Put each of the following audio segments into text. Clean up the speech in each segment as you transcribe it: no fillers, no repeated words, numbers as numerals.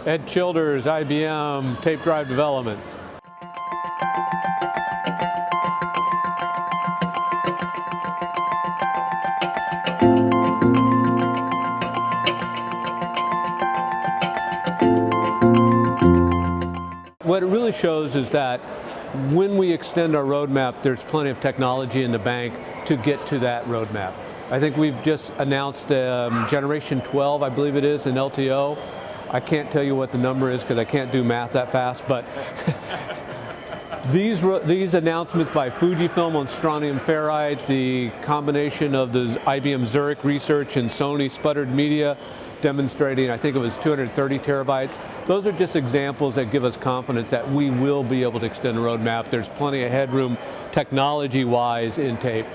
Ed Childers, IBM, tape drive development. What it really shows is that when we extend our roadmap, there's plenty of technology in the bank to get to that roadmap. I think we've just announced Generation 12, I believe it is, in LTO. I can't tell you what the number is because I can't do math that fast, but these announcements by Fujifilm on strontium ferrite, the combination of the IBM Zurich research and Sony sputtered media demonstrating, I think it was 230 terabytes. Those are just examples that give us confidence that we will be able to extend the roadmap. There's plenty of headroom technology-wise in tape.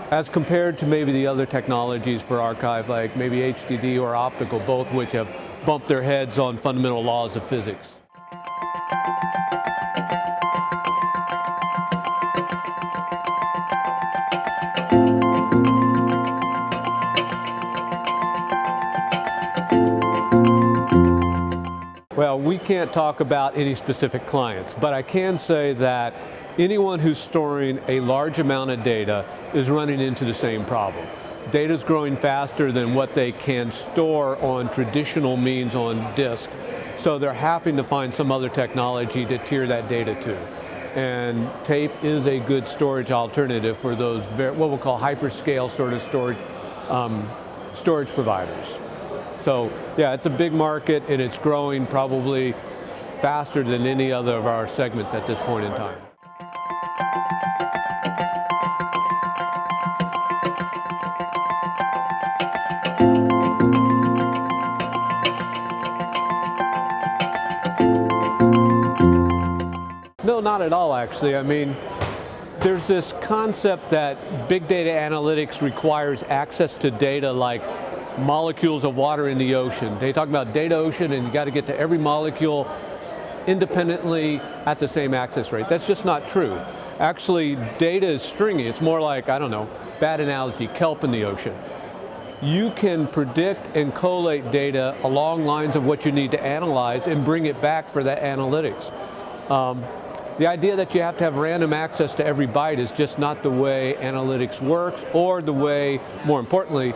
As compared to maybe the other technologies for archive, like maybe HDD or optical, both which have bumped their heads on fundamental laws of physics. Well, we can't talk about any specific clients, but I can say that anyone who's storing a large amount of data is running into the same problem. Data is growing faster than what they can store on traditional means on disk, so they're having to find some other technology to tier that data to. And tape is a good storage alternative for those what we'll call hyperscale sort of storage providers. So yeah, it's a big market and it's growing probably faster than any other of our segments at this point in time. No, not at all, actually. I mean, there's this concept that big data analytics requires access to data like molecules of water in the ocean. They talk about data ocean and you got to get to every molecule independently at the same access rate. That's just not true. Actually, data is stringy. It's more like, I don't know, bad analogy, kelp in the ocean. You can predict and collate data along lines of what you need to analyze and bring it back for that analytics. The idea that you have to have random access to every byte is just not the way analytics works, or the way, more importantly,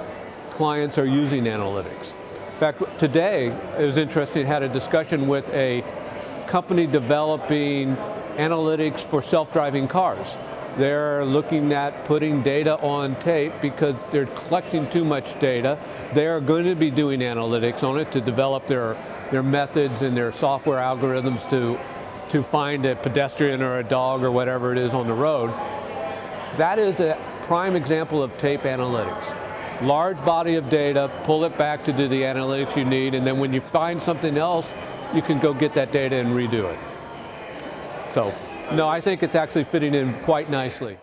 clients are using analytics. In fact, today, it was interesting, I had a discussion with a company developing analytics for self-driving cars. They're looking at putting data on tape because they're collecting too much data. They're going to be doing analytics on it to develop their methods and their software algorithms to find a pedestrian or a dog or whatever it is on the road. That is a prime example of tape analytics. Large body of data, pull it back to do the analytics you need, and then when you find something else, you can go get that data and redo it. So, no, I think it's actually fitting in quite nicely.